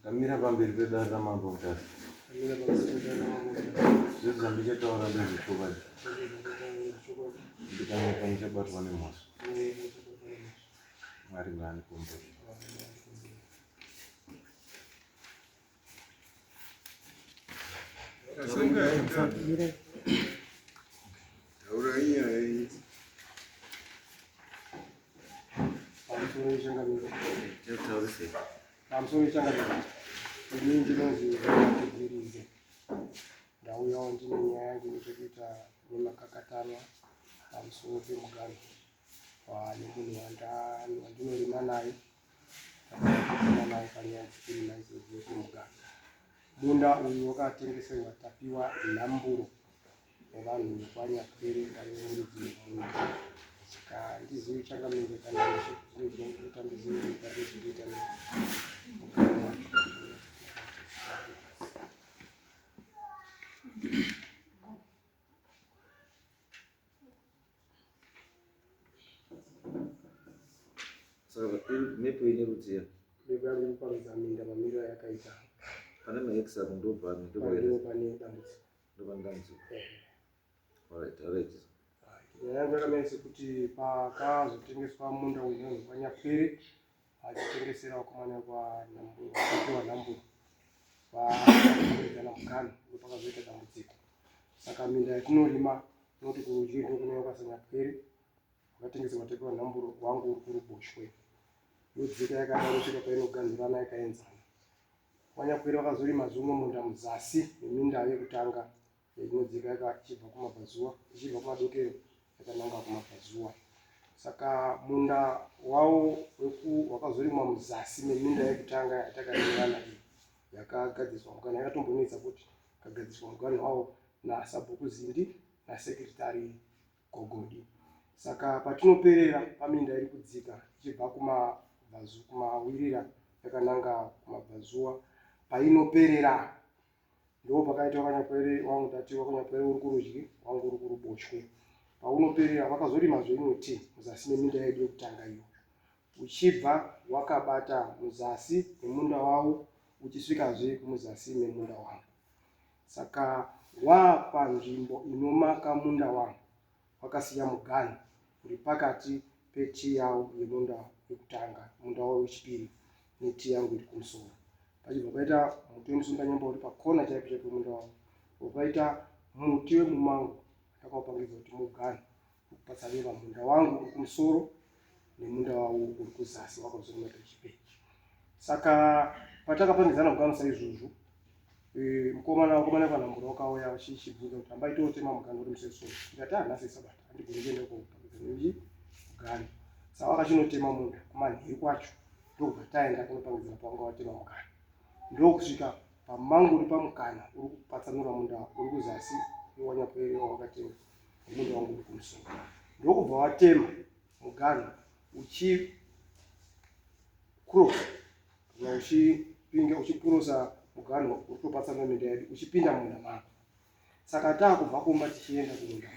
Kamira pamberi pedare ramambo mutasi. Zviro zvandichataura ndezveshoko ndikaneka ndichabatwa nemhosva. Mwari ngaandikombe. Ndauyawo ndine nyaya yangu inechekuita nemakakatanwa pamusoro pemugano nemunhu wandinorima naye panyaya dzekurima idzodzo dzemugano. Munda uyu wakatengeserwa tapiwa nhamburo nevanhu vekwanyapwere vanerudzi rwemunda. Saka handizivi changamire kana nezvekuita ndizivi nezvekuita nemugano wacho. Saka mepo ine rudziya. Mepo yangu inoparidza minda mamiriro yakaita. Pane max apo ndopani pane dambudziko. Ndopane dambudziko. Alright. Nyaya yangu yakamira sekuti pakazotengeswa munda uyu kwanyapwere achitengesera vakomana vakatiwa nhamburo vakuedzana mugano pakazoita dambudziko. Saka minda yatinorima inoti kurudyi ndokunenge kwasanyapwere wakatengeserwa tapiwa nhamburo wangu uri kuruboshwe. Yodzika yakadaro kusvika painoganhurana yakaenzana. Kwanyapwere vakazorima zvimwe munda muzasi meminda yekutanga inodzika ichibva kumabvazuva ichibva kumadokero yakananga kumabvazuva. Saka munda wavo wakazorimwa muzasi meminda yekutanga yatakarirana iyi yakagadziswa mugano. Yakatombonetsa kuti kagadziswa mugano wavo naSabhuku Zindi naSekretari Gogodi. Saka patinoperera paminda iri kudzika ichibva kumawirira yakananga kumabvazuva, painoperera ndo pakaita wakanyapwere wangu tati wakanyapwere uri kurudyi wangu uri kuruboshwe. Paunoperera vakazorima zvimwe muzasi meminda yedu yekutanga iyo, uchibva wakabata muzasi memunda wavo uchisvikazve muzasi memunda wangu. Saka wapanzvimbo inomaka munda wangu wakasiya mugano uri pakati peti yavo yemunda wekutanga, munda wavo wechipiri neti yangu iri kumusoro. Pachibva paita muti wemusunganyamba uri pakona chaipo pemunda wavo, paita muti wemumango takaupangidzwa kuti mugano kupatsanura munda wangu uri kumusoro nemunda wavo uri kuzasi wakazorima pechipiri. Saka patakapangidzana mugano saizvozvo, mukomana kwanhamburo wakauya vachibvunza kuti hambai tootema mugano uri musesoro. Ndikati nhasi sabata handigoni kuenda kopangidzana mugano. Saka vakachinotema munda kumanheru kwacho ndokubva taenda kunopangidzana pawanga watema mugano. Ndokusvika pamango uri pamukana uri kupatsanura munda uri kuzasi wanyapwere wawakatenga nemunda wangu uri kumusoro. Ndokubva watema mugano uchipurosa mugano uri kupatsanura minda yedu uchipinda munda mangu. Saka taakubva kumba tichienda kumunda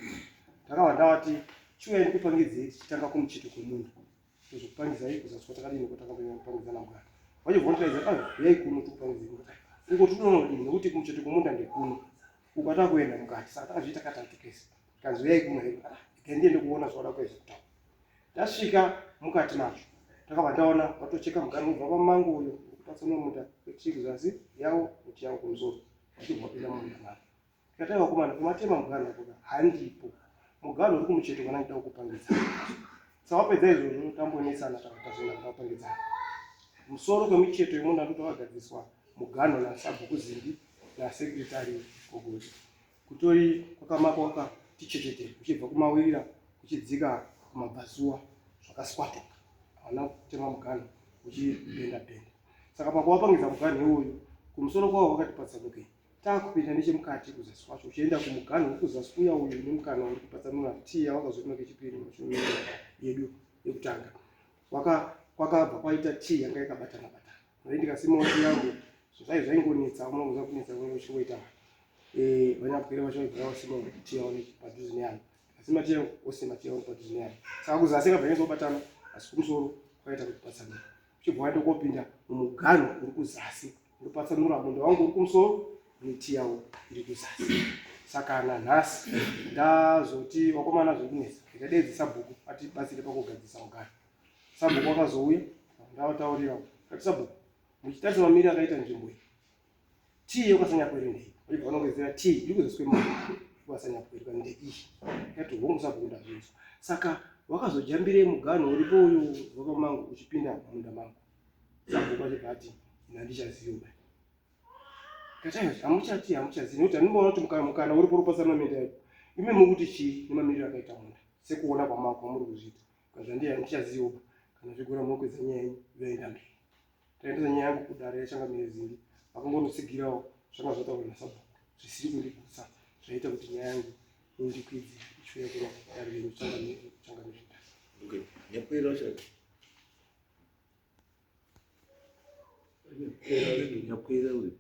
ndakabva ndavati chiuyai ndikupangidzei tichitanga kumucheto kwemunda tozokupangizai kuzasi kwatakadini kwatakapangidzana mugano. Vachibvontaidza yai kuno tikupangidzei uko tinoonodini nekuti kumucheto kwemunda ndekuno ukataka kuenda mukati. Saka takazviita katatu kese kanzi yai kuno ndiende kuona zvawada kuedza kutaura. Tasvika mukati macho takabva ndaona watocheka mugano ubva pamango uyo ukupatsanura munda wetiri kuzasi yavo neti yangu kumusoro wachibva wapinda mumunda mangu. Tikati vakomana kumatema mugano apo handipo, mugano uri kumucheto kana ndida kukupangidzana. Saka wapedza izvozvo tambonesana takatazoenda kupangidzana. Musoro kwemicheto yemunda ndipo wakagadziswa mugano naSabhuku Zindi naSekretari Gogodi. Kutori kwakamakwa kwakati chechetere uchibva kumawirira uchidzika kumabvazuva zvakaswatuka. Hauna kutema mugano uchibenda. Saka pakawapangidza mugano iwoyu kumusoro kwawo wakati patsanukei. Taakupinda nechemukati kuzasi kwacho uchienda kumugano uri kuzasi uya uyu nemukana uri kupatsanura tii yawakazorima kechipiri mushure yedu yekutanga. Kwakabva kwaita tii yanga yakabatana batana. Ndikasimawo tii yangu zvaingonetsa unoza kunetsa uchingoita vanyapwere vachaigara vasima tii yavo padhuze neyangu. Asima tii yangu osima tii yangu padhuze neyangu. Saka kuzasi kabva yazobatana asi kumusoro kwaita kupatsanura. Uchibva waenda kopinda mumugano uri kuzasi uripatsanura munda wangu uri kumusoro, miti yawo iri kuzasi. Saka nanhasi ndazoti wakomana zvekunesa ndikadedzi Sabhuku atibatsire pakugadzisa mugano. Sabhuku akazouya ndavataurira kati Sabhuku muchitarisa mamiriro akaita nzvimbo iyi tii yakasanyapwere ndei vaibva vanongezera tii iri kuziswe mari wakasanyapwere kandi ndeiyi yati hongu Sabhuku ndazvinzwa. Saka wakazojambire mugano uripo uyu wakamangu uchipinda munda mangu. Sabhuku achibva ati handichazivi bani. Kati hamuchazivi nekuti handinoona kuti mukana uripo uripatsanura minda yacho ime mukuti chii nemamiriro akaita munda sekuona kwamuri kuzviita. Kazvandiye handichazivi kana zvigora munokwedza nyaya yenyu yoenda mberi. Taendesa nyaya yangu kudare yachangamire Zindi vakangonotsigirawo zvanga zvataurwa naSabhuku zvisiri kundigutsa zvaita kuti nyaya yangu indikwidze ichiuya kuna dare renyu changamire Okay, Nyakwera wacho. Nyakwera uri.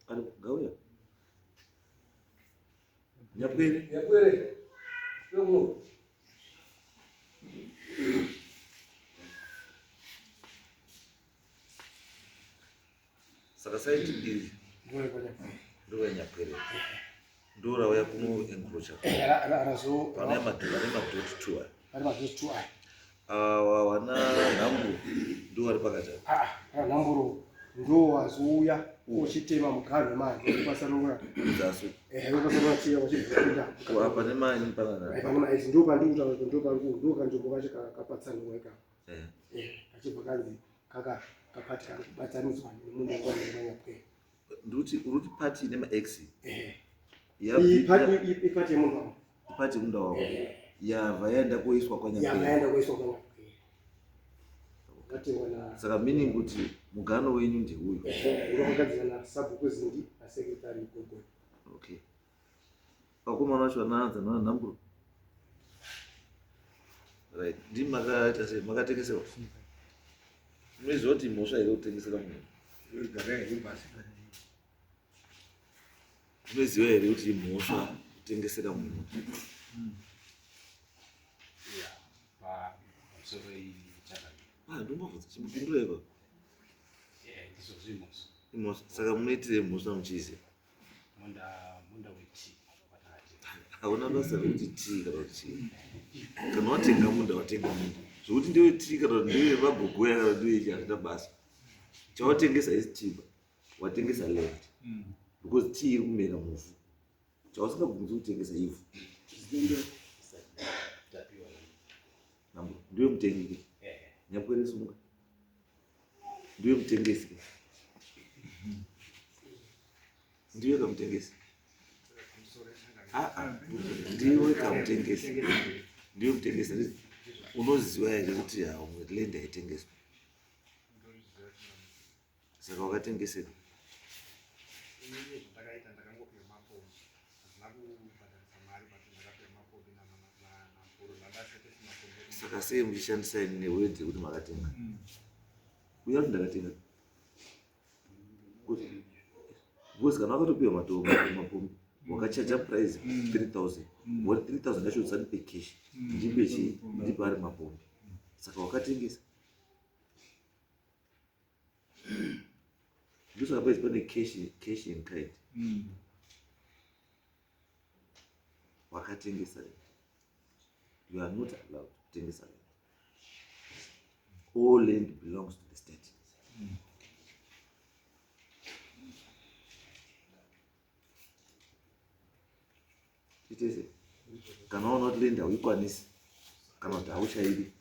Ari gauya. Nyakwere. Yomo. Saka saiti ndiri. Ndoya Nyakwere. Ndora waya kuno encroacher. Arazo. Pana madot tour. Ari madot tour. Wana Namburu ndo vari pakati. Namburu ndo wazouya uchitema mugano manje ukwasanura Zasu. Ukwasanura chiya wachibvira. Apa nemani panana. Pana mai ndo pandikuta ndo pangu ndo kanzvimbo kacho kakapatsanurwa ika. Achibva kanzi kaka kapatika kubatsanidzwa nemunhu wangwanya Nyakwere. Nduti uruti party nema X. Ipati yemunhu wangu. Ipati munda wako. Vaenda kuiswa kwa Nyakwere. Vaenda kuiswa kwa Nyakwere. Saka meaning kuti mugano wenyu ndeuyu. Urikugadzira naSabhuku Zindi nasekretari ikoko. Okay. Vakomana vacho vanaanza naNamburu. Right. Ndimi makaita sei makatengeserwa. Munoziva kuti mhosva iri kutengesera munhu. Munoziva here kuti mhosva kutengesera munhu. Ndomabvunza chimupindure ipapo. Imhosva. Saka munoitire mhosva muchiziva. Munda wetii. Hauna basa rekuti tii kana kuti chii. Kana watenga munda watenga munda. Zvokuti ndewe tii kana kuti ndewe mabhuguya kana ndewe ichi hazvina basa. Chawatengesa isi tiba. Watengesa land. Because tii iri kumera muvhu. Chawasingabvunzi kutengesa ivhu. Ndiwe mutengi. Nyakwere simuka. Ndiwe mutengesi. Ndiwe kamutengesi. Ndiwe kamutengesi. Ndiwe mutengesi. Unoziva here kuti haumwe land haitengeswi. Saka wakatengesera. Saka sei muchishandisa newedzi kuti makatenga. Uya kuti ndakatenga. Because kana wakatopiwa mapombi wakachaja price 3000. What 3000 yacho usanipe cash. Ndipe chi ndipe ari mapombi. Saka wakatengesa. Ndosaka paizi pane cash in kind. Wakatengesa. You are not allowed to tengesa land. All land belongs to the state. Chitese. Kana unoti land hauikwanisi. Kana kuti hauchairi.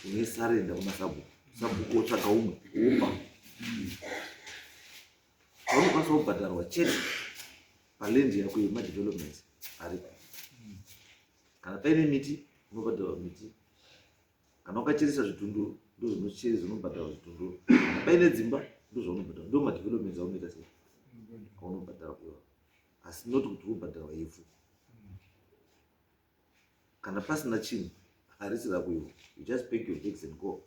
Unesarenda kuna Sabhuku. Sabhuku otsvaka umwe. Upa. Unokwanisa kubhadharwa chete palendi yako yemadevelopments aripo. Kana paine miti unobhadharwa miti. Kana ukacheresa zvitunduru ndo zvinocheresa unobhadharwa zvitunduru. Kana paine dzimba ndo zvaunobhadharwa. Ndo madevelopments aunoita sei aunobhadharwa iwawo. Asi not kuti ubhadharwa ivhu. Kana pasina chinhu harisi rako ivo. You just pay your tax and go.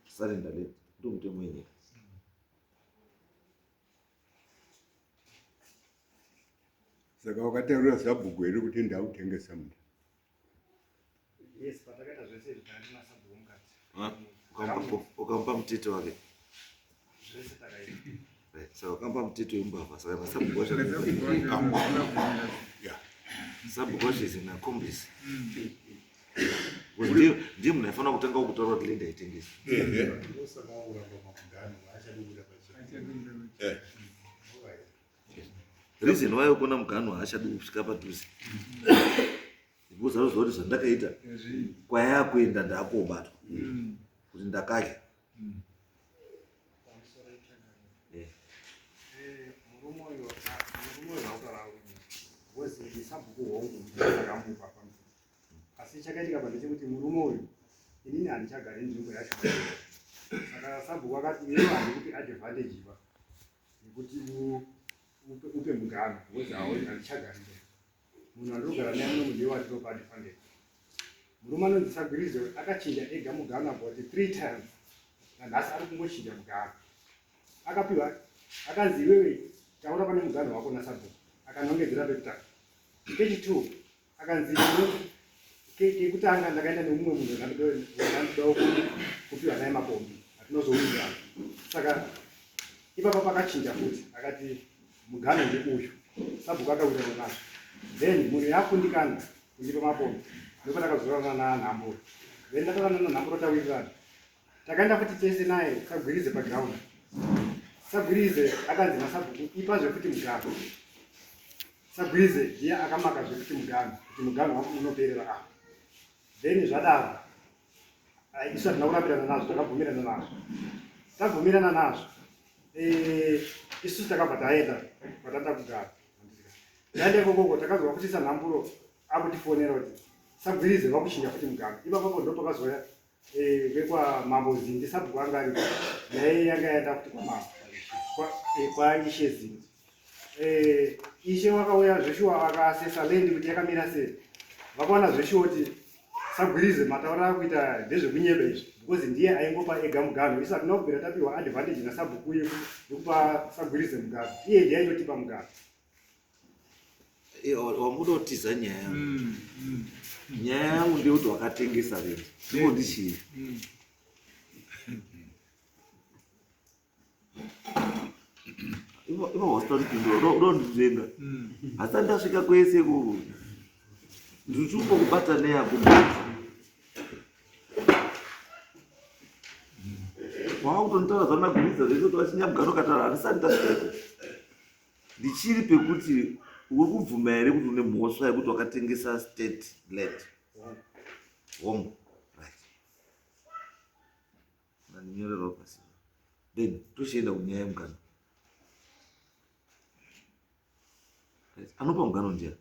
Surrender land. Ndo mutemo wenyika. Saka wakataurira Sabhuku here kuti ndautengesa munda. Yes, patakaita zvese zvitatu naSabhuku mukati. Ukampa mutete wake. Saka kamba mtete umbava saka nasabugwasha sabugwasha zinakombisa ndiye munafanira kutanga kutaura kuti Linda aitengesa. Reason why ukona mugano haachadi kusvika padhuze because anoziva kuti zvandakaita kwaya kuenda ndakobatwa kuti ndakadya. Murume uyo wozi sabhuku hongu akamupa pamuzi. Asi chakaitika pandechekuti murume uyu inini handichagari nzvimbo yacho. Saka sabhuku akati iwe handikupi advantage ipa yekuti upe mugano wozi hawo handichagari. Munhu andinogara naye muno mudiwa ndinopa advantage. Murume anonzi Sagwirize akachinja ega mugano about 3 times. Nhasi ari kungochinja mugano. Akapiwa akanzi iwewe taura pane mugano wako nasabhuku. Akanongedzera pekutanga. Kechi2 akanzi kekutanga ndakaenda nemumwe munhu ndanoda kupiwa naye makombi atinozowinirana. Saka ipapo pakachinja futi akati mugano ndeuyu. Sabhuku akawirirana nazvo. Then munhu yakundikana kundipa makombi ndipo takazorana nanhamburo. Then ndatorana nanhamburo tawirirana. Takaenda futi tese naye Sagwirize paground. Sagwirize akanzi nasabhuku ipa zvekuti mugano. Sagwirize ndiye akamaka zvekuti mugano kuti mugano wako unoperera apa. Then zvadaro isu hatina kurapirana nazvo takabvumirana nazvo. Tabvumirana nazvo isusu takabva taenda kwatanda kugara. Taenda kokoko takazwa kuti sanhamburo akutifonera kuti Sagwirize vakuchinja futi mugano. Ipapo ndo pakazouya vekwa Mambo Zindi sabhuku anga aripo naye yanga yaenda kuti kwamambo kwa Ishe Zindi. Ishe wakauya zveshuwa akasesa lendi kuti yakamira sei. Vakaona zveshuwa kuti Sagwirize mataura akuita ndezvekunyeba izvi because ndiye aingopa ega mugano. Isu hatina kubvira tapiwa advantage nasabhuku yekupa Sagwirize mugano. Iye ndiye aindotipa mugano. Wamuda kutiza nyaya yangu. Nyaya yangu ndeyekuti wakatengesa Linda. Ndiko ndichii. Ivo wasitari pindura ndondizenga. Asi ndasvika kwese ku ndichumbo kubata neyapo. Wakutontaura zvamagwiriza zvekuti wachinyamugano katara handisati ndasvika. Ndichiri pekuti uri kubvuma here kuti une mhosva yekuti wakatengesa state land. Hongu. Right. Naninyorerawo pasi. Then tochienda kunyaya yemugano. Anopa mugano ndiani?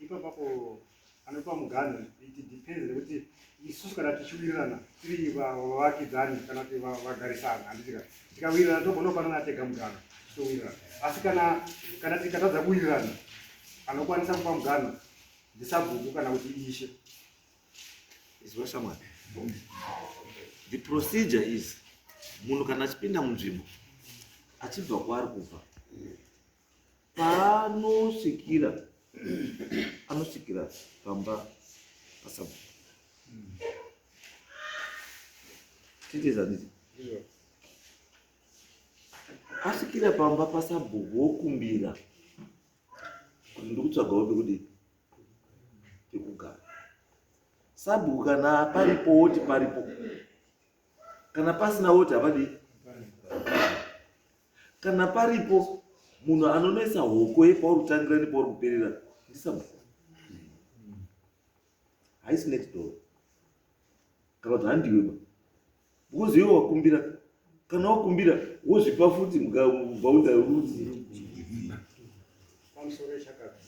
Ipapo anopa mugano it depends nekuti isusu kana tichiwirirana tiri vavakidzani kana kuti vagarisana handitika tikawirirana togona kufanana tega mugano towirirana. Asi kana tikatadza kuwirirana anokwanisa kupa mugano ndisabhuku kana kuti Ishe. Izwa shamwari. The procedure is munhu kana achipinda munzvimbo achibva kwaari kubva paanosvikira anosvikira pamba pasabhuku. Titezaniti asvikira pamba pasabhuku wokumbira kuti ndikutsvagawo pekudi pekugara. Sabhuku kana paripo woti paripo, kana pasina woti hapadi. Kana paripo munhu anonoisa hoko yepaurikutangira nepauri kuperera ndisabhuku. Haisi next door kana kuti handiweba because iwe wakumbira. Kana wakumbira wozvipa futi mubvaunda ruti. Pamusoro chakati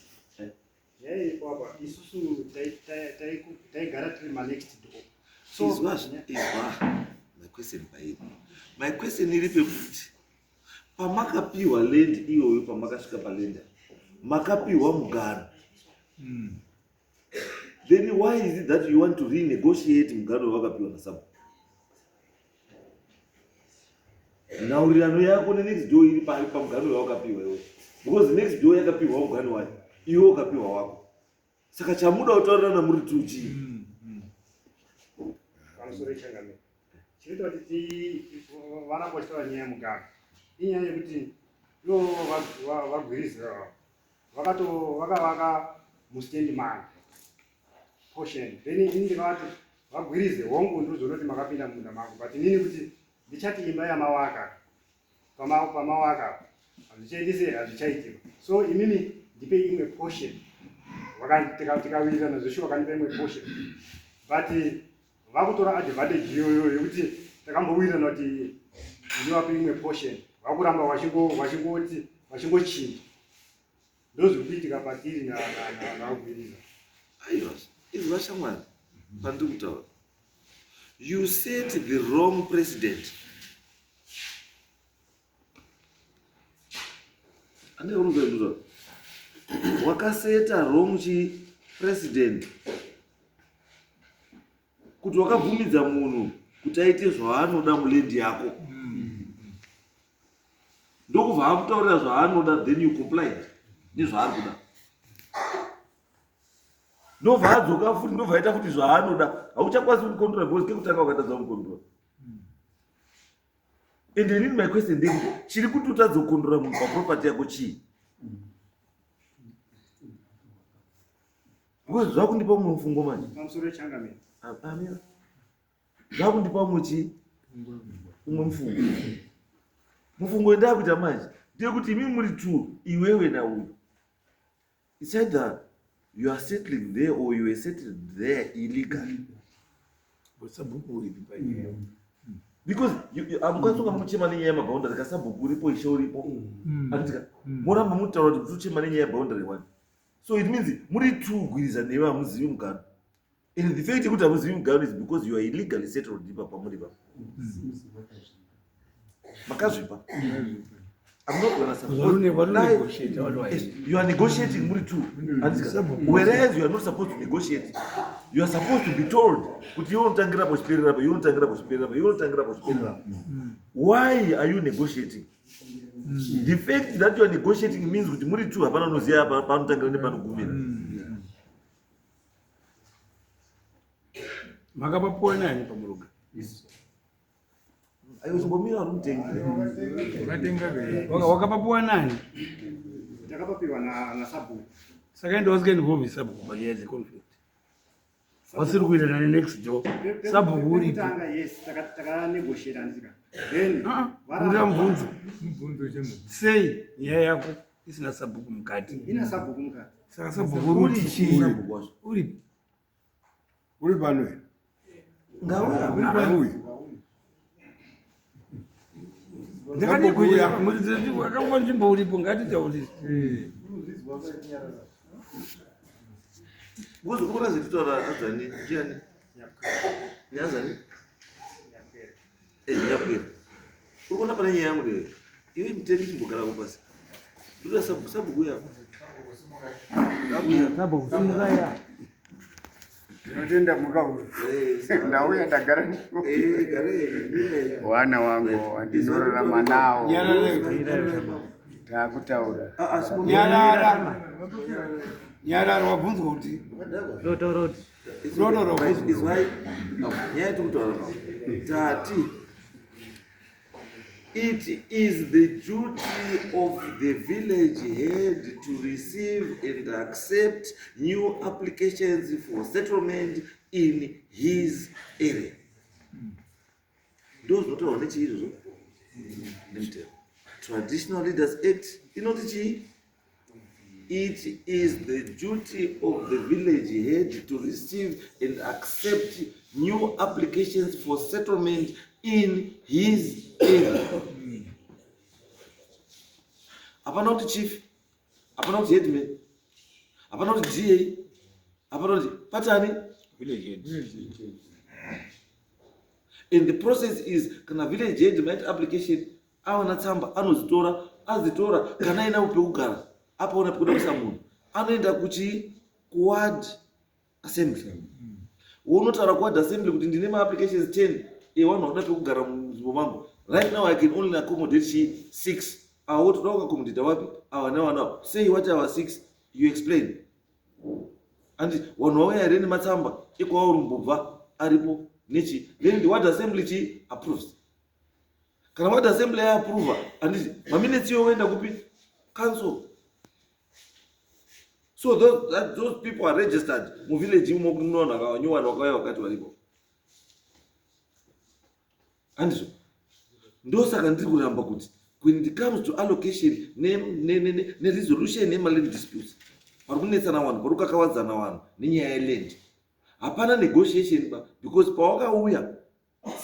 yaipo apa isusu taigara tiri next door. So my question iri pekuti pamakapiwa land iyoyo pamakasvika palenda makapiwa mugano. Then why is it that you want to renegotiate mugano wakapiwa nasabhuku? Nhaurirano yako next door iri pamugano wawakapiwa iwe because next door yakapiwa mugano wayo iwe wakapiwa wako. Saka chamuda kutaurana muri 2G. Pamusoro changamira. Chinoita kuti vanapochitaura nyaya yemugaro. Inyaya yekuti ivo vagwirizira vakavaka mustand man portion. Then ini ndikati vagwirize hongu ndozonoti makapinda munda mangu. But inini kuti ndichati imba yamawaka. Pamawaka hazvichaitika. So inini ndipe imwe portion. Tikawirirana zveshe vakanipa imwe portion. But vakutora advantage iyoyo yekuti takambowirirana kuti ndivape imwe portion. Vakuramba vachingochinja. Ndozvikuitika patiri navagwiriza. Aiwa, izvi vashamwari pandiri kutaura. You set the wrong precedent. Ane urugwendura. Wakaseta wrong precedent. Kuti wakabvumidza munhu kuti aite zvaanoda mulendi yako. Ndokubva akutaurira zvaanoda, then you complied nezvaari kuda. Ndobva adzoka futi, ndobva aita futi zvaanoda. Hauchakwanisi kumukontrola because kekutanga wakatadza kumukontrola. And then my question ndekuti chiri kuti utadze kukontrola munhu paproperty yako chii? Because zvakundipa mumwe mufungo manje. Pamusoro changamira. Amira. Zvakundipa muchi umwe mufungo. Mufungo ndakuita manje ndekuti imi muri 2 iwewe nauyu. It's either you are settling there or you are settled there illegally. Because amukatsunga muchema nenyaya yemaboundary kasabhuku uripo ishe uripo. Atika moramba mutaura kuti muchema nenyaya yeboundary one. So it means muri 2 gwiriza newe hamuzivi mugano. And the fact kuti hamuzivi mugano is because you are illegally settled ipa pamuri pa. Makazvipa. I'm not gonna support. You are negotiating muri 2. Whereas you are not supposed to negotiate. You are supposed to be told kuti you unotangira pochipirira pa, you unotangira pochipirira pa, you unotangira pochipirira pa. Why are you negotiating? The fact that you are negotiating means kuti muri 2 hapana unoziya panotangira nepanogumira. Makapapuwa nani pamuruga? Ayo chimbomira unotenga. Wakapapuwa nani? Takapapiwa na Sabu. Saka ndo wasika involve Sabu panyaya dze conflict. Wasiri kuita nani next door. Sabu uri. Yes, taka negotiate andika. Then ura mvunzo. Sei nyaya yako isina Sabu kumukati. Ina Sabu kumukati. Saka Sabu uri chii? Uri. Uri pano. Ngauya. Uri pano uyu. Ndakati kuya muziti wakawa nzvimbo uripo ngati tauri. Ngozi ukona zitutaura azani ndiani? Yazani? Yakwira. Ukona pana nyaya yangu leo. Iwe mtendi kimbogara ko pasi. Nduda Sabu kuya. Sabu kusungaya. Ndinotenda mukauri. Ndauya ndagara ndiko. Gare. Wana wangu wandinorarama nawo. Takutaura. Nyarara wabvunzwa kuti Rotoroti. Is why nyaya tikutaura. Tati. It is the duty of the village head to receive and accept new applications for settlement in his area. Those not only children. Traditional Leaders Act, you know the it is the duty of the village head to receive and accept new applications for settlement in his area. Hapana kuti chief, hapana kuti headman, hapana kuti DA, hapana kuti patani village head. And the process is kana village head might application awana tsamba anozitora, azitora kana ina upekugara apaona pekuda kuisa munhu anoenda kuward assembly. Unotaura kuward assembly kuti ndine ma applications 10 ewanhu vanoda pekugara munzvimbo mangu. Right now I can only accommodate 6. What do you accommodate wapi? Now. Say what are 6, you explain. Andi vanhu vauya here nematsamba ekwauri mbobva aripo nechi, then the ward assembly chi approves. Kana ward assembly yaapprova, handiti maminitsi yoenda kupi council. So those people are registered muvillage imo kunoona vakanyuwana vakauya vakati varipo. Handizvo ndosaka ndiri kuramba kuti when it comes to allocation neresolution yemaland disputes, pari kunetsana vanhu, pari kukakavadzana vanhu nenyaya yeland, hapana negotiation ba, because pawakauya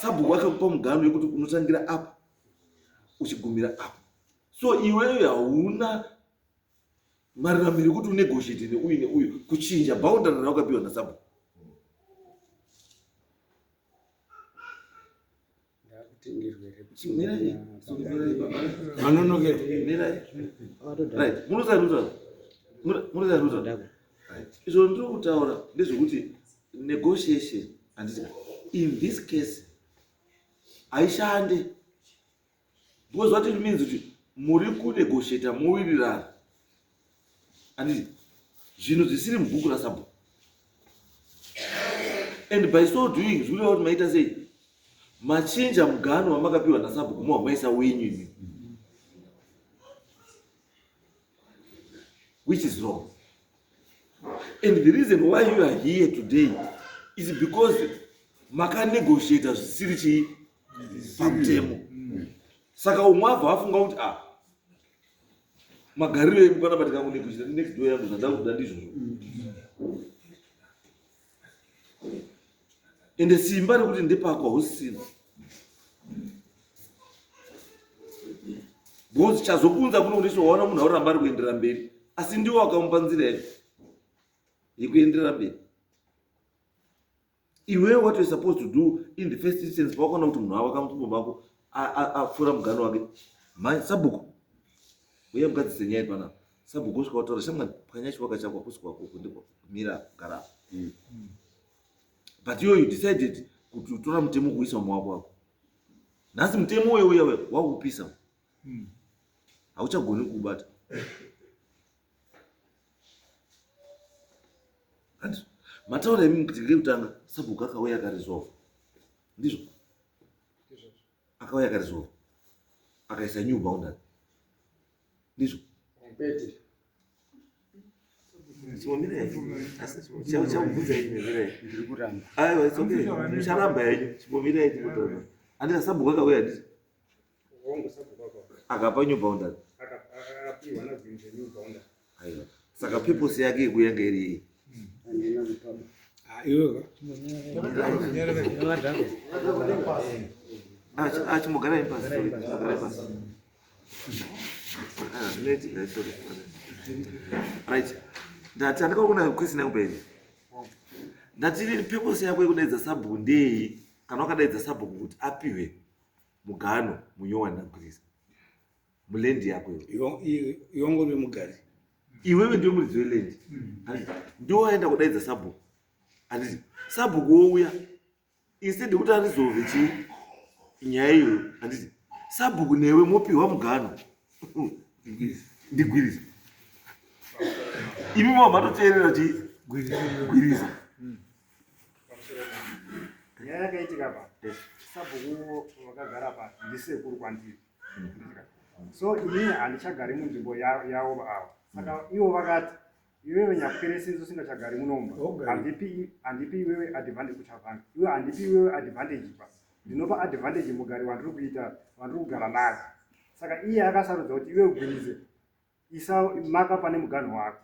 sabhuku vakakupa mugano yekuti unotangira apa uchigumira apa. So iwewe hauna mararamiro ekuti unegotiate neuyu neuyu kuchinja boundary rawakapiwa nasabhuku. Izvo ndiri kutaura ndezvekuti negotiation handiti in this case haishande, because what it means kuti muri kunegotiata muwirirana, handiti zvinhu zvisiri mubhuku rasabhuku, and by so doing zvireva kuti maita sei machinja mugano wamakapiwa nasabhuku muwamaisa wenyu, which is wrong. And the reason why you are here today is because makanegotiata zvisiri chii pamutemo. Saka umwe abva afunga kuti magariro enyu panapa tikangonegotiata next door yangu zvandava kuda ndizvozvo. Ende simba rekuti ndepakwa husisina. Because chazokunza kuno kuti waona munhu auramba ari kuenderera mberi, asi ndiwo akamupa nzira yekuenderera mberi. Iwewe what you're supposed to do in the first instance, pawakaona kuti munhu awaka mutumbo mako apfuura mugano wake, sabhuku uye mugadzise nyaya panapa. Sabhuku usvika wataura shamwari pwanya chiwaka chako kusvika kwako ndiko kumira gara. But you decided kuti utora mutemo kuisa mumaoko wako. Nhasi mutemo uya wakupisa, hauchagoni kubata. Mataura emi kuti ngekutanga sabhuku akauya akaresolve, ndizvo akauya akaresolve akaisa new boundary, ndizvo aiwa it's okay, mucharamba yenyu chimbomira yenyu andika sabhuku akauya ndizvo akapa new boundary. Aiwa saka purpose yake yekuyanga iri chimogara impasi. Right, ndati andikaona question yangu peni, ndati purpose yako yekudaidza sabhuku ndei, kana wakadaidza sabhuku kuti apiwe mugano munyowanagurisa mulendi yako iwongori mugari, iwewe ndio muridzi welendi, ndio waenda kudaidza sabhuku. Handiti sabhuku wouya instead yekuti arizove nyaya iyoyo, handiti sabhuku newe mopiwa mugano ndigwiriza, imi mavamatoteerera chigwiriza. Nyaya yakaitika pa sabhuku vakagara pa ndisekuru kwandiri, so ini handichagari munzvimbo yavo ava. Saka ivo vakati iwewe nyapukere sinzi usingachagari munomba, handipi iwewe advantage kuchavanga, iwe handipi iwewe advantage pa, ndinopa advantage mugari wandiri kuita, wandiri kugara naye. Saka iye akasarudza kuti iwe ugwirize isa maka pane mugano wako,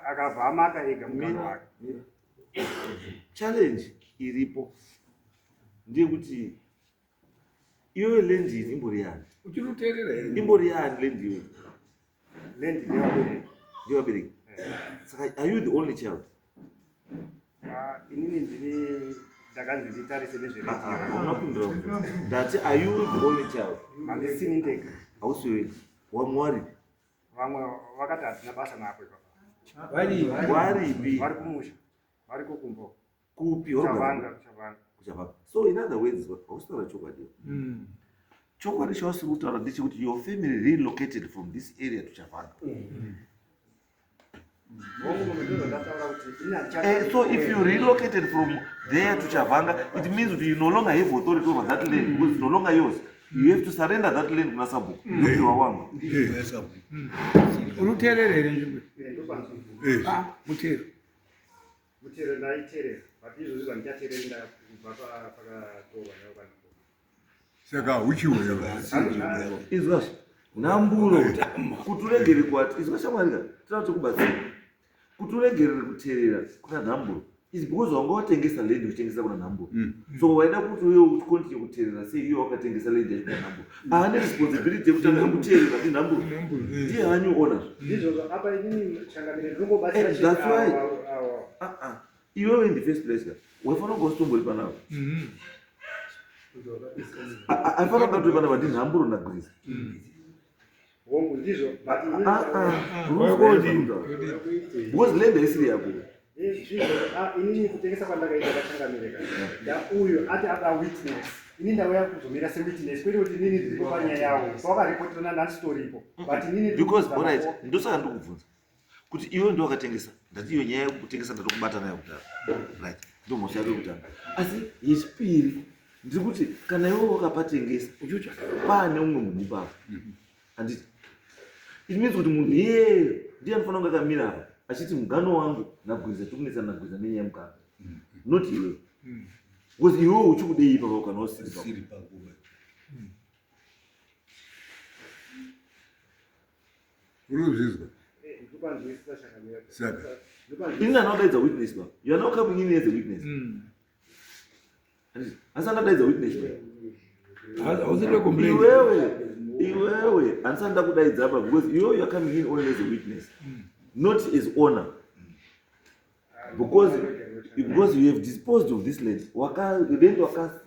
akabva amaka ega mugano wake. Challenge iripo ndeyekuti iwewe lendi imbori yani, imbori yani lendi iwewe, lendi ndewabereki. Saka are you the only child? Inini ndiri ndakanzi nditarise nezveredio. Ndati are you the only child? Handisini ndega. Hausiwe wamwari. Vamwe vakati hatina basa napo ipapa. Waripi? Vari kumusha. Vari kukumbo. Kupi? Kuchavanga. So in other words, hausitaura chokwadi. Chokwadi chausiri kutaura ndechekuti your family relocated from this area to Chavanga. So if you relocated from there to Chavanga, it means that you no longer have authority over that land because it's no longer yours. You have to surrender that land to Nasabu. Unoterera here nzvimbo. Mutero. Mutero ndaiterera. But izvozvo zvandichaterera kubva pakatorwa navanhu. Saka uchiweyo. Izwa Namburo kuti uregere kwati izwa shamwarika tinoda kubatsira kuti uregerere kuterera kuna Namburo is because wanga watengesa land uchitengesa kuna Namburo. So waida kuti uye ukontinue kuterera sei iye wakatengesa land yacho kuna Namburo. Haane responsibility yekutanga kuterera kuti Namburo ndiye hanyu owner. Ndizvo apa inini changamire ndingobatsira chete. That's why iwewe in the first place wafana kustombori panapo. Afana kuti panapa ndi Namburo na Greece. Wongo ndizvo but because land isiri yako. Inini kutengesa kwandakaita kachangamireka uyo ati ada witness ini ndauya kuzomira sewitness kwete kuti nini ndiripo panyaya yavo pawakarepoterana ndanditoripo but nini because alright ndosaka ndikubvunza kuti iwe ndo wakatengesa ndati iyo nyaya yekutengesa ndatokubata nayo kudaro right ndo mhosva yako yekutanga asi yechipiri ndiri kuti kana iwe wakapatengesa uchiucha pane umwe munhu ipapo handiti it means kuti munhu yeye ndiye anofanira kunge akamira apa achiti mugano wangu nagwiza tikunesana nagwiza nenyaya yemugano not iwe because iwe uchikudei ipa kana usiri pakuba unozvizwa saka ini anodaidza witness ba you are not coming in as a witness asi anadaidza witness iwewe handisanda kudaidza apa because you are coming in only as a witness not as owner because you have disposed of this land land wakavhanga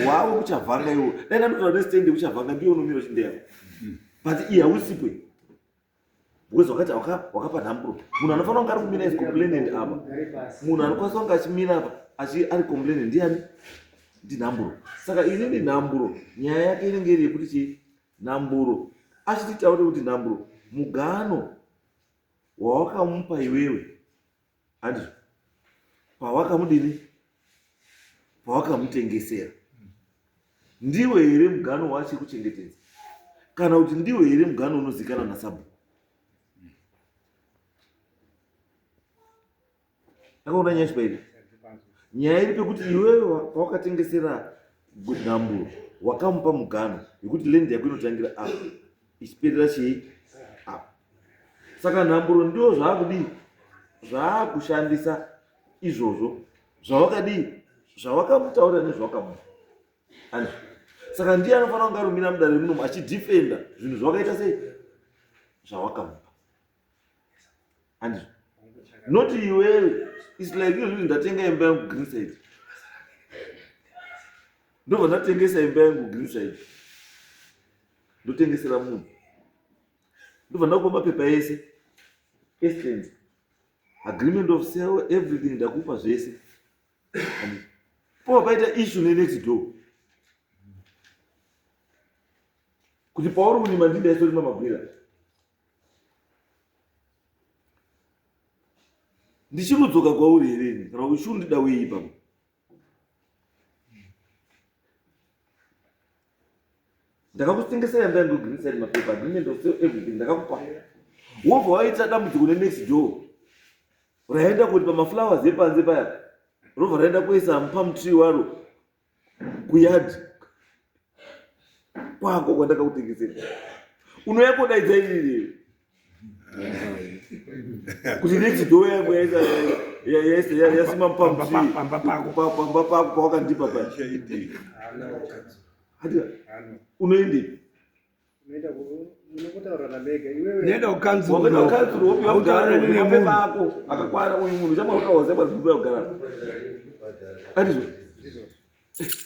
wavo kuchavhanga iwo dai ndandotora stand kuchavhanga ndiyo unomira uchindeya but iye hausipo because wakati wakapa Namburo munhu anofanira kunge ari kumira as complainant apa munhu anokwanisa kunge achimira apa ari complainant ndiani ndi Namburo. Saka inini Namburo nyaya yake inenge iri yekuti chii Namburo achititaure kuti Namburo mugano wawakamupa iwewe handizvo pawakamudini pawakamutengesera ndiwe here mugano wacho kuchengetedza kana kuti ndiwe here mugano unozikanwa naSabhuku. Akaona nyaya chipairi nyaya iri pekuti iwewe pawakatengesera Namburo wakamupa mugano yekuti land yako inotangira apa ichiperera chii apa. Saka Namburo ndiwo zvaakudii zvaakushandisa izvozvo zvawakadii zvawakamutaura nezvawakamupa handizvo. Saka ndiye anofanira kunge arumira mudare munomu achidhifenda zvinhu zvawakaita sei zvawakamupa handizvo. Not iwewe it's like you ndatenga imba yangu Greenside ndobva ndatengesa imba yangu Greenside ndotengesera munhu ndobva ndakupa mapepa ese essence agreement of sale everything ndakupa zvese po paita issue nenext door kuti pauri kunima ndinda isorima mabwira ndichirudzoka kwauri hereni kana ushuru ndida wei ipapo ndakakutengesera imba yangu Greenside mapepa agreement of sale everything ndakakupa wobva waita dambudziko nenext door raenda kuti pamaflowers epanze paya robva raenda kuisa pamutri waro kuyadhi kwako kwandakakutengesera unouya kodaidza inini kuti next door yangu yasima pamba pako pawakandipa paya unoendepi nenda ukanzuru mapepa ako akakwana uyu munhu chamaukawazabazibuya kugara andizvo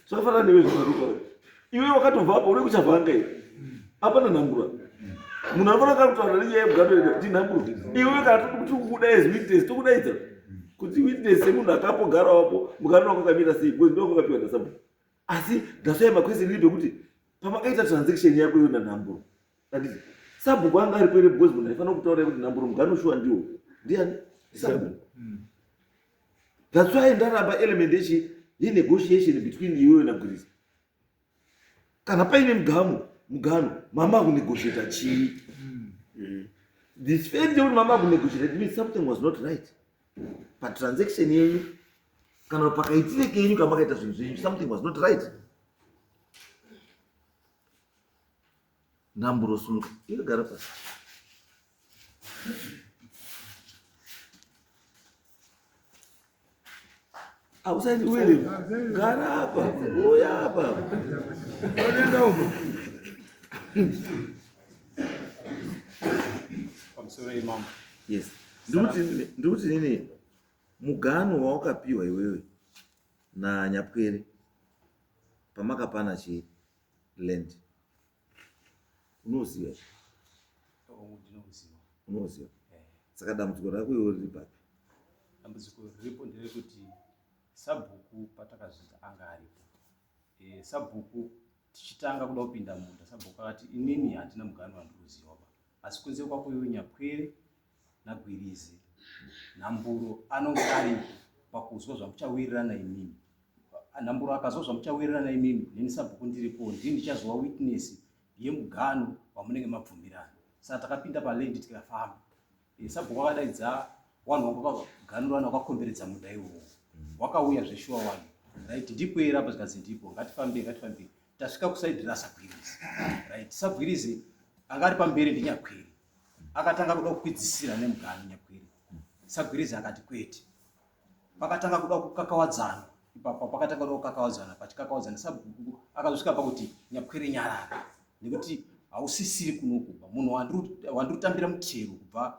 zvakafanana newe zvakaruka iwe wakatobvapo uri kuchavhanga iwe apana Namburo munhu anofanira kutaura nenyaya yemugano ndi Namburo iwe kana kuti kukuda as witness tokudaidza kuti witness semunhu akapogarawapo mugano wako kamira sei because ndo wakapiwa naSabhuku asi ndasvaya makwesini pekuti pamakaita transaction yako iyo naNamburo handiti Sabhuku anga ari pere because munhu aifanira kutaura kuti Namburo mugano shuwa ndiwo ndiani That's why ndaramba element yenegotiation between you nagwirizi. Kana paine mugano mama akunegotiata chii. This fact that mama akunegotiata means something was not right. But transaction yenyu kana pakaitire kenyu kama kaita zvinhu zvenyu something was not right. Namburo sunuka inogara pasi. Ausaidi uende gara hapa uya hapa unaenda huko. Yes, nduti nini mugano wawakapiwa iwewe na Nyapwere pamakapana chi land unoziva unoziva saka dambudziko rako iwe riri papi? Dambudziko riripo nderekuti Sabhuku patakazvita anga aripo. Sabhuku tichitanga kuda kupinda munda, Sabhuku akati inini handina mugano wandinoziva, asi kunze kwako iwe Nyapwere naGwirizi Namburo anonge aripo pakuzwa zvamuchawirirana imimi. Namburo akazwa zvamuchawirirana imimi, neni Sabhuku ndiripo, ndini ndichazova witness yemugano wamunenge mabvumirana. Saka takapinda palendi tikafamba. Sabhuku akadaidza wanhu wakaganurana wakakomberedza munda iwowo. Wakauya zveshuwa wani. Right, ndikwera apa zikazi ndipo ngatifambe. Tasvika kusaidi raSagwirizi. Right, Sagwirizi anga ari pamberi ndiNyakwere. Akatanga kuda kukwidzisira nemugano Nyakwere. Sagwirizi akati kwete. Pakatanga kuda kukakawadzana. Ipapo pakatanga kuda kukakawadzana, pachikakawadzana Sabhuku akazosvika pakuti Nyakwere nyarara. Nekuti hausisiri kunokuba. Munhu wandirutambira mutero kubva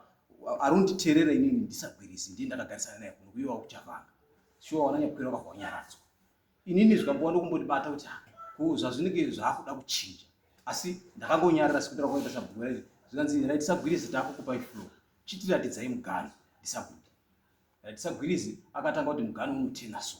arunditerera inini ndiSagwirizi ndiye ndakagarisana naye kuno kuiwa kuchavanga. Shuwa wana Nyakwere wakabva nyaradzwa. Inini zvikamboona kumbondibata kuti zvazvinenge zvakuda kuchinja. Asi ndakangonyarara sikutira kuita Sabhuku. Zvikanzi right Sagwirizi takukupai flow. Chitiratidzai mugano ndiSabhuku. Right, Sagwirizi akatanga kuti mugano unotena so.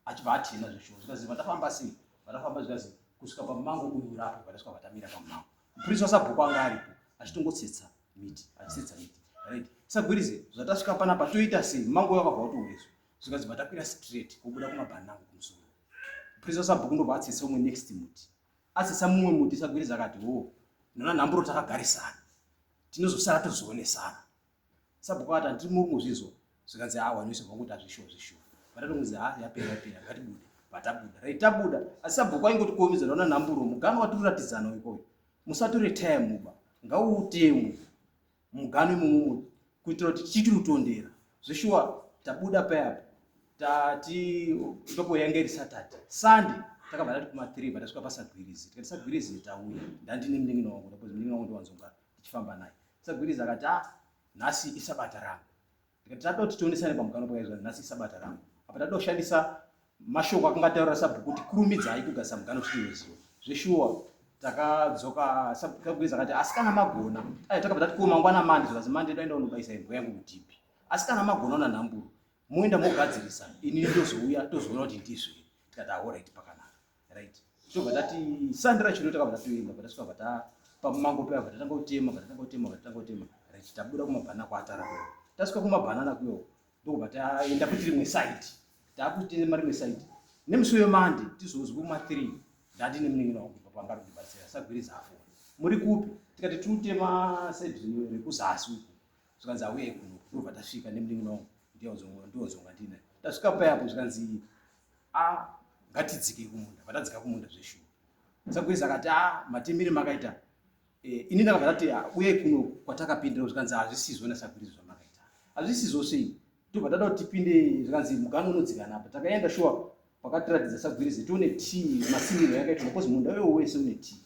Achibva atena zveshuwa. Zvikanzi vatafamba sei? Vatafamba zvikanzi kusvika pamango uyu rapo patasvika vatamira pamango. Muprista waSabhuku anga aripo achitongotsetsa miti, achitsetsa miti. Right, Sagwirizi zvatasvika panapa toita sei? Mango wakabva utowezo. Zvikanzi vatakwira straight kubuda kumabhanangu kumusoro. Muprista waSabhuku ndobva atsesa umwe next muti. Atsesa mumwe muti Sagwirizi akati nona Namburo takagarisana. Tinozosara tozoonesana. Sabhuku akati handiri mungozvizvo. Zvikanzi wanyuisa kuti azvishuwa. Vatatongozi yapera ngatibude. Vatabuda. Right, tabuda. Asi Sabhuku aingoti kuomedza nona Namburo mugano watiratidzana ikoyo. Musatore time muba. Ngauutemo. Mugano imomo kuitira kuti tichitotondera. Zvishuwa tabuda payapo. Tati ndoko yanga iri Saturday. Sunday takabva tati kuma3 patasvika paSagwirizi. Tikati Sagwirizi tauya. Ndandine munin'ina wangu ndapo munin'ina wangu ndiwanzonga tichifamba naye. Sagwirizi akati nhasi isabata rangu. Tikati tatoda kuti tionesane pamugano pakaizwa nhasi isabata rangu. Apa tatoda kushandisa mashoko akangataurira Sabhuku kuti kurumidzai kugadzira mugano tinoziva. Zveshuwa takadzoka Sagwirizi akati asi kana magona takabva tati mangwana mande zvikanzi mande toenda unobaisa imbwa yangu kutipi. Asi kana magona una Namburo muenda mogadzirisa ini ndozouya tozoona kuti ndizvo. Tikati alright pakanaka. Right, tobva tati sandira chino takabva tatoenda patasvika bata pamango paya tatanga kutema. Right, tabuda kumabhanana kwatara. Tasvika kumabhanana kuyo ndobva taenda kuti rimwe side. Takutema rimwe side. Nemusi wemande tizozwa kuma3 ndandine munin'ina wangu panga kudibatsira Sagwirizi afona. Muri kupi? Tikati tutema side rekuzasi uku. Zvikanzi auye kuno ndobva tasvika nemunin'ina wangu ndiwazonga ndina. Tasvika payapo zvikanzi ngatidzike kumunda. Vatadzika kumunda zveshuwa. Sagwirizi akati matemere makaita ini ndakabva tati uye kuno kwatakapindira zvikanzi hazvisizvo naSagwirizi zvamakaita. Hazvisizvo sei? Tobva tada kuti tipinde zvikanzi mugano unodzikana apa. Takaenda shuwa pakatiratidza Sagwirizi tione tea masimiro yakaitwa because munda uyo wese une tea.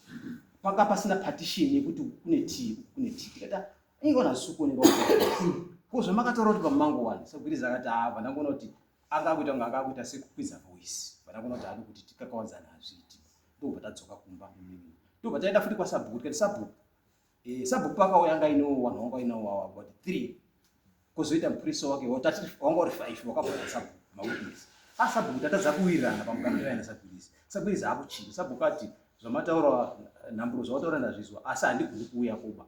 Panga pasina partition yekuti kune tea. Tikati ingona zvisukuoneka kuti kozvamakataura kuti pamango wani. Sagwirizi akati vandangoona kuti angakuita kunge akakuita sekukwidza voice. Vandangoona kuti hadi kuti tikakawadzana hazviiti. Ndobva tadzoka kumba mumini. Ndobva taenda futi kwaSabhuku. Tikati Sabhuku pakauya anga ino vanhu vanga inawo about 3. Kozoita muprista wake wanga uri 5 wakabva naSabhuku mawitness. Sabhuku tatadza kuwirirana pamugano toya naSagwirizi. Sagwirizi akuchinja. Sabhuku ati zvamataura Namburo zvavataura ndazvizwa asi handigoni kuuya kuba.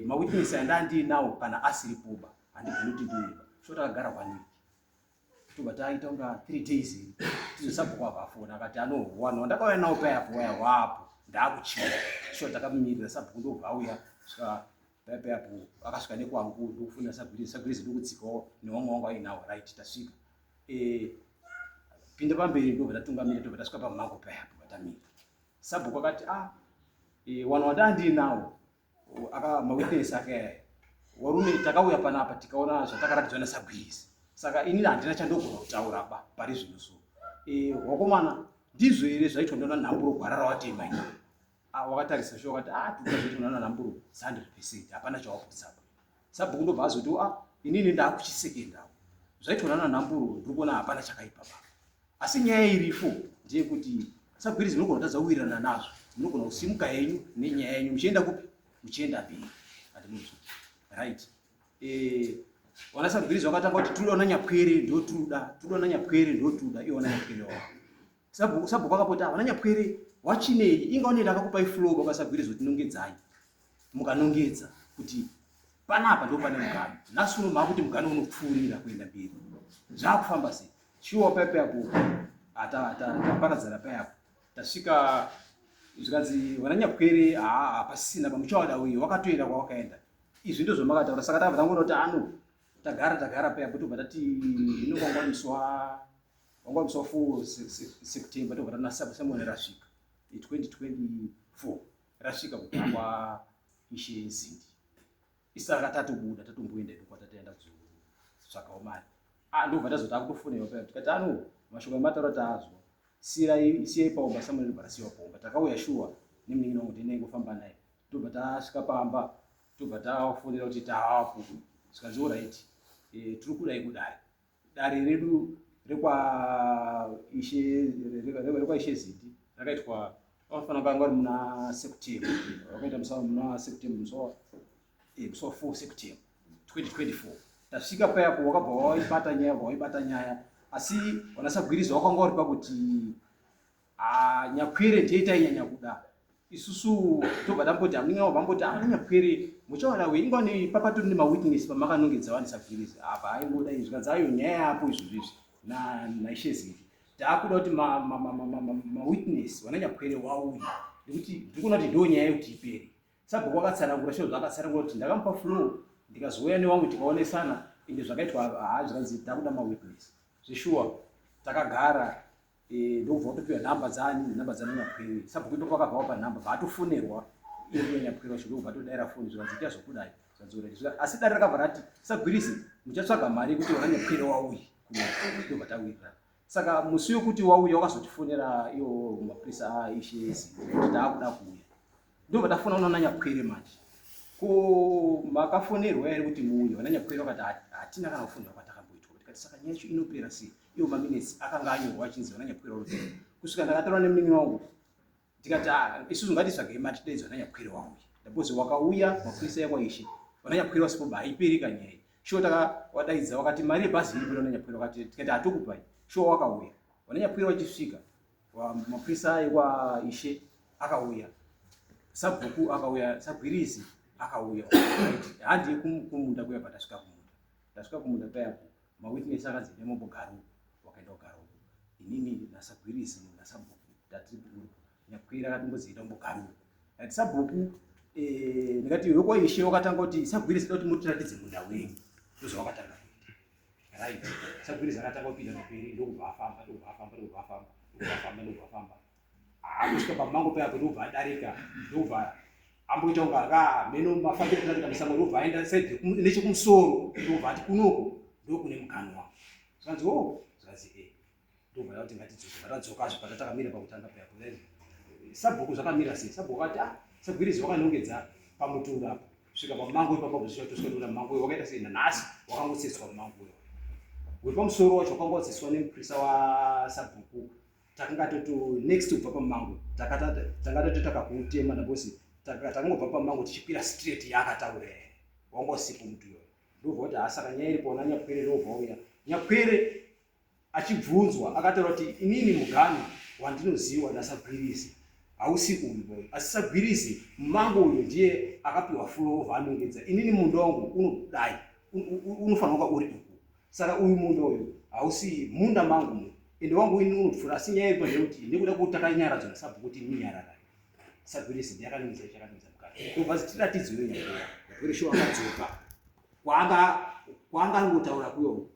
Mawitness andandinawo kana asiripoba handigoni kuti ndiuya. shota akagara kwani tobva taita unga 3 days tizosabhuku abvafona akati anohwana ndakauya nawo payapo waya wapo ndaakuchiva shota takamumirira sabhuku ndobva auya svika payapo akasvika nekwangu ndokufunda sagwirizi ndokudzikawo nevamwe wangu ainawo right tasvika pinda pamberi ndobva tatungamira tobva tasvika pamango payapo patamira sabhuku akati wanhu wandandinawo mawitness ake warume takauya panapa tikaona zvatakaratidzwa nasagwirizi saka inini handina chandogona kutaura pari zvino so wakomana ndizvo here zvaitwa ndona nhamburo gwara rawatema ini wakatarisa sho wakati tikazoitwa ndona nhamburo 100% hapana chawaputsapa sabhuku ndobva azoti inini ndaakuchisekendawo zvaitwa ndona nhamburo ndiri kuona hapana chakaipa baba asi nyaya irifo ndeyekuti sagwirizi munogona kutadza kuwirirana nazvo munogona kusimuka yenyu nenyaya yenyu muchienda kupi muchienda mberi hatimuzo right wana sagwirizi wakatanga kuti turiona nyapwere ndotuda nyapwere ndotuda iona nyapwere wao sabhuku akapota wana nyapwere wachinei ingaonera akakupa iflow baba sagwirizi kuti nongedzai mukanongedza kuti panapa ndo pane mugano nasuno makuti mugano unopfuurira kuenda mberi zvakufamba sei chiwa payapo ataparadzana payapo tasvika zvikanzi wana nyapwere hapasisina pamuchawada uyu wakatoenda kwawakaenda izvi ndizvo makataura saka tabva tangoona kuti tagara payapo tobva tati inongwangwamiswa 4 September tobva tana Samuel rasvika 2024 rasvika kutangwa ishe Zindi isaka tatobuda tatomboenda kwatataenda kuzotsvakawo mari ndobva tazoti akutofonewa payapo tikati mashoko emataura taazwa siyai paumba Samuel barasiwa paumba takauya shuwa nemunin'ina wangu ndinenge kufamba naye tobva tasvika pamba tobva tafonera kuti taapo zvikanzi alright tiri kudai kudare dare redu rekwa ishe Zindi rakaitwa vanofana kanga vari muna September wakaita muna September musi 4 September 2024 tasvika payapo wakabva waibata nyaya asi wanasagwiriza wakanga uri pakuti nyapwere ndiye inyanya kuda isusu tobva tamboti amunin'ina wangu vamboti nyapwere muchaona we ingani papatori nemawitness pamakanongedza vanhu sagwiriza apa aingoda izvi zvikanzi ayo nyaya yapo izvozvizvi naishe Zindi taakuda kuti mawitness wana nyapwere wauya nekuti ndiri kuona kuti ndo nyaya yekuti ipere sabhuku akatsanangura sho zvakatsanangura kuti ndakamupa flow ndikazouya newangu tikaonesana ende zvakaitwa zvikanzi takuda mawitness zvishuwa takagara ndobva watopiwa nhamba dzana nyapwere sabhuku ndo pakabvawo panhamba vaatofonerwa iyo nyapwere wacho ndobva todaira foni zvikanzi tiazokudai asi dare rakabva rati sagwirizi muchatsvaga mari yekuti wana nyapwere wauya ndobva tawirirana saka musi wekuti wauya wakazotifonera iyo mapurisa aishe Zindi kuti taakuda kuuya ndobva tafona unaona nyapwere manje ko makafonerwa here kuti muuye wana nyapwere wakati hatina kana kufonera kwatakamboitwa tikati saka nyaya yacho inopera sei iyo maminesi akanga anyorwa achinzi wana nyapwere wauya kusvika ndakataura nemunin'ina wangu tikati isusu ngatitsvagei mari tidaidzwa wana nyapwere wauya ndapozi wakauya mapurisa ekwaishe wana nyapwere wasipoba haiperi kanyaya sho wadaidza wakati mari yebhazi iripo wana nyapwere wakati tikati hatokupai sho wakauya wana nyapwere wachisvika mapurisa ekwaishe akauya sabhuku akauya sagwirizi akauya handi kumunda kuya patasvika kumunda payapo mawitness akanzi nemombogaro wakaenda kugaro inini nasagwirizi nasabhuku tatiri nyapwere akatomboziita mbogaro ati sabhuku ndikati wekwaishe wakatanga kuti sagwirizi da kuti mutiratidze munda wenyu ndozvo wakatanga right sagwirizi akatanga kupinda mberi ndokubva afamba kusvika pamango payapo ndobva adarika ndobva amboita kunga meno mafambiro tinakuita musango ndobva aenda saidi nechekumusoro ndobva ati kunoko ndokune mugano wangu zvikanzi zvikanzi ndobva yauti ngatidzoka tadzokazve patatakamira pakutanga payapo sabhuku zvakamira sei sabhuku akati sagwirizi wakanongedza pamutundu apo kusvika pamango ipapo kuzvisvika tosvika toona mumango wakaita sei nanhasi wakangotsetswa mumango uri pamusoro wacho wakanga watsetswa nemupurisa wasabhuku takanga next kubva pamango tanga tatotaka kuutema nabosi takangobva pamango tichikwira straight yaakataura wanga usipo mutu iyoyo ndobva kuti asaka nyaya iripo na nyapwere ndobva uya nyapwere achibvunzwa akataura kuti inini mugano wandinoziva nasagwirizi hausi uyu asi sagwirizi mumango uyu ndiye akapiwa flow vanongedza inini munda wangu unodai unofanira kuva uri uku Saka uyu munda uyu hausi munda mangu mu ende wangu ini unopfura asi nyaya yepo ndekuti ndikuda kutaka nyara dzona sabhuku kuti minyarara sabhirisi ndiyakaningisa chakaningisa mukati tobva tiratidze nyaya yapere sho akadzoka kwanga ngotaura kuyo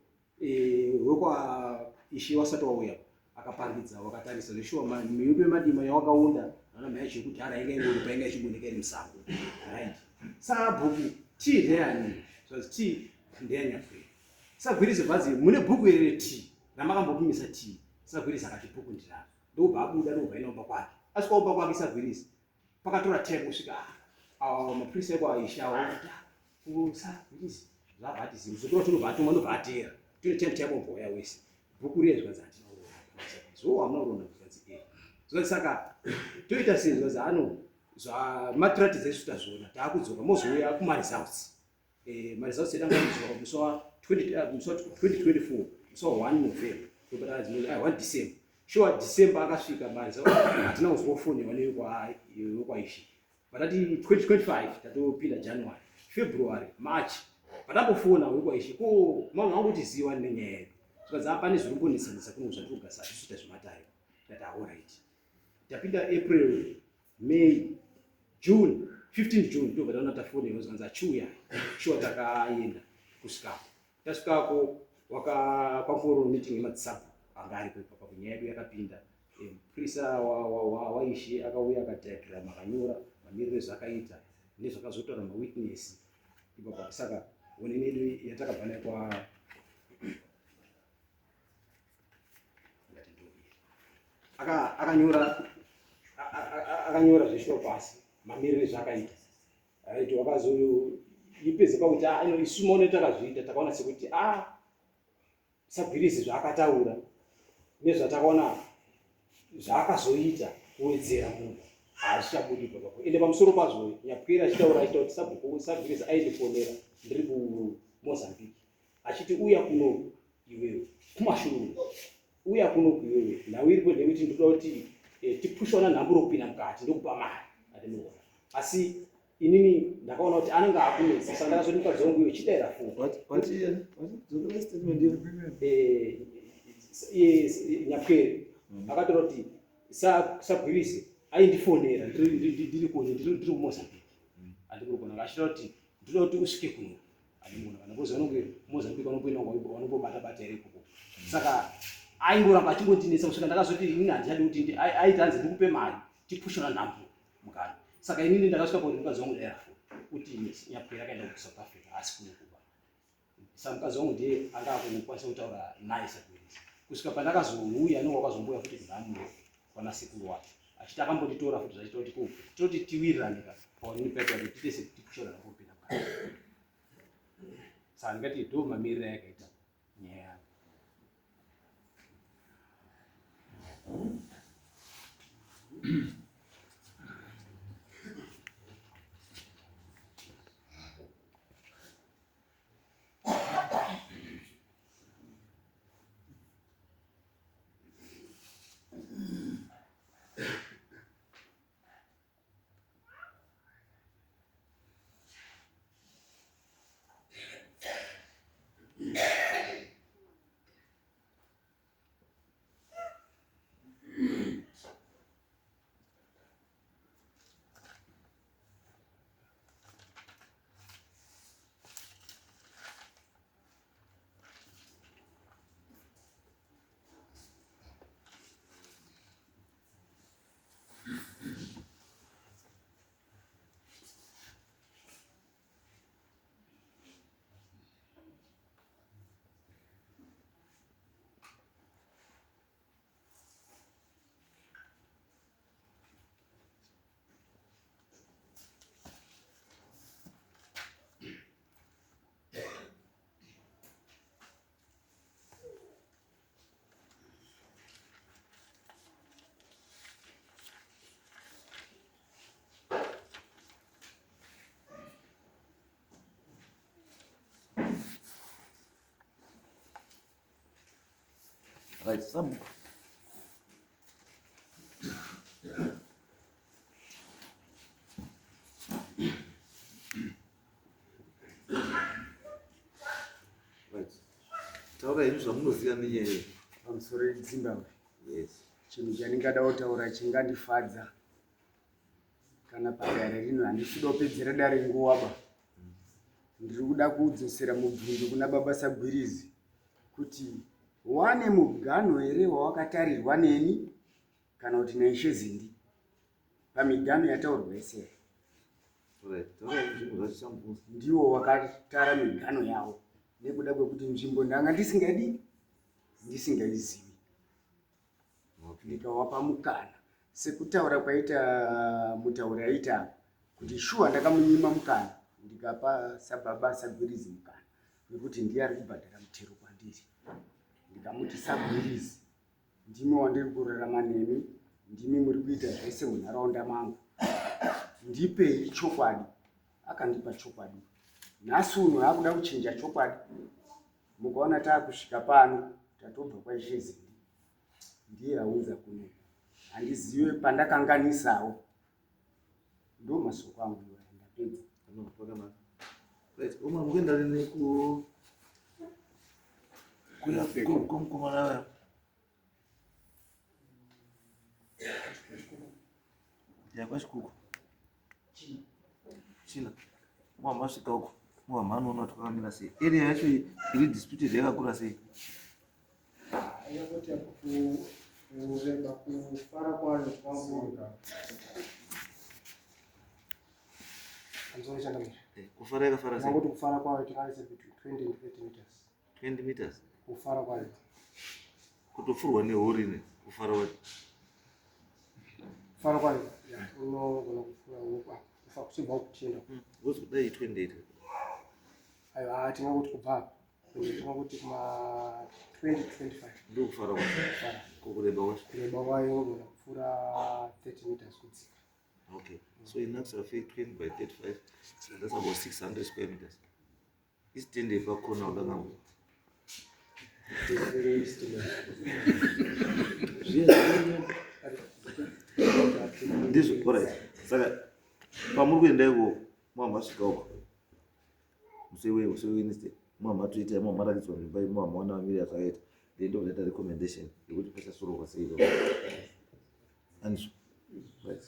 wekwa ishi wasati wauya akapangidza wakatarisa zveshoma miyupe madima yawakaunda ana mai chekuti arainga ingori painga ichiboneka iri musango right sabhuku ti ndeyani zvazi ti ndeyanyapwe sagwirize bhazi mune bhuku ere ti ramakambopimisa ti sagwirize akati bhuku ndiraro ndobva abuda ndobva inaomba kwake asikaomba kwake sagwirize pakatora temu kusvika mapurisa ekwa aishawo sagwirize zvabhati zimu zotora tinobva atuma ndobva atera tine temu bhoya wese bhuku riye zvikadzi hatinaurona so hamunaurona zvikadzi zvikadzi saka toita sei zvikadzi ano zvamatiratidzai suta zvona taakudzoka mozouya kumaresults maresults edangaidzwa musi wa 2024 musi wa 1 November tobata 1 December sure December akasvika maresults hatina kuzofoniwa nekwa ishi patati 2025 tatopinda January February March patambofona wekwa ishi ko mama wangu tiziva nenyaya yedu zvikadzi apane zvinombonetsanetsa kuno zvatirikugasa zvisuta zvematayo tati alright tapinda April May June 15 June ndobva taona tafoniwa zvikanzi achiuya sure takaenda kusvikapo tasvikako kwangoro meeting yemadzisabhu anga aripo ipapo nyaya yedu yakapinda mupurisa waishi akauya akadiagram akanyora mamiriro ezvakaita nezvakazotaura mawitness ipapo saka onini yedu yatakabva nayo kwa akanyora zveshuwa pasi mamiriro ezvakaita aiti wakazoipedza pakuti ino isu maone takazviita takaona sekuti sagwirizi zvaakataura nezvatakaona zvaakazoita kuwedzera munhu hazvichabudi papapo ende pamusoro pazvo nyapwera achitaura achita kuti sagwirizi aindifonera ndiri kuMozambique achiti uya kuno iwewe kumashuru uya kuno kuiwewe nhau iripo ndekuti ndoda kuti tipushwana nhamburo kupinda mukati ndokupa mari atinoona asi inini ndakaona kuti anenge akunetsa saka ndakazoti mukadzi wangu iwe chidaira foni nyapwere akatora kuti sagwirize aindifonera ndiri kuMozambique andikuri kuona achitaura kuti ndoda kuti usvike kuno andimona kana kozi vanonge Mozambique vanombobata-bata ere ikoko saka aingoramba achingondinetsa kusvika ndakazoti inini handichadi kuti aiti hanzi ndikupe mari tipushana nhamburo mukati saka inini ndakasvika pakuti mukadzi wangu daira foni kuti nyapwera akaenda kuSouth Africa asi kuno kuba saka mukadzi wangu ndiye anga akukwanisa kutaura naye sagwirizi kusvika pandakazouya nonga wakazomboya futi kunhamuro kwana sekuru wake achiti akambotitora futi zvachita kuti toti tiwirirane paonini paita kuti titese tipushana nhamburo kupinda mukati saka ndingati ndo mamiriro ayakaita nyaya yangu. Right, some. Right. taura henyu zvamunoziva nenyaya iyo. pamusoro yezimbabwe Yes. chinhu chandingada kutaura chingandifadza kana padare rino handisi kuda kupedzera dare nguva ba ndiri kuda kudzosera mubvunzo kuna baba Sagwirizi kuti wane muganho here wawakatarirwa neni kana kuti naishe Zindi pamiganho yataurwa yese Taura henyu zvinhu zvachichamubvunza. ndiwo wakatara miganho yawo nekuda kwekuti nzvimbo ndanga ndisingaizivi ndikawapa mukana sekutaura kwaita mutauri aita kuti shuwa ndakamunyima mukana ndikapa sababa Sagwirizi mukana nekuti ndiye ari kubhadhara mutero kwandiri ndikamuti Sagwirizi ndimi wandiri kurarama nemi ndimi muri kuita zvese munharaunda mangu ndipei chokwadi akandipa chokwadi nhasi uno akuda kuchinja chokwadi mukaona taakusvika pano tatobva kwaishe Zindi ndiye aunza kuno handizive pandakanganisawo ndo masoko angu ndapedza. No, pakanaka. Right. Uma mukuenda rini kumukomana waya? Yakwachikuku. China. Masvika uko. Muhamanoona twakamira sei? Area yacho iri disputed yakakura sei? Yakoti kureba kufara kwayo kwangu anzore chandamira Kufara yakafara sei? kuti kufara kwayo tinaise between 20 and 30 meters 20 meters. kufara kwayo Kutofurwa nehori kufara wacho. kufara kwayo unogona kufura kufa kuchibva kuchienda What's kudai 28? aiwa tingakuti kubva apa tingakuti kuma 20 to 25 Ndo kufara wacho. kufara Kureba wacho. kureba kwayo unogona kufura 30 meters kudzika. Okay. So in actual fact 20 by 35, that's about 600 square meters. Is 10 day for corner of the number. This is correct. Saka pamuri kuenda iko mwambasvika uko musewe instead mwambatoita mwambaratidzwa nzvimbo iyi mwamaona miri yazvakaita then ndokuita recommendation yekuti pachasoroka sei. Anzwa. Right.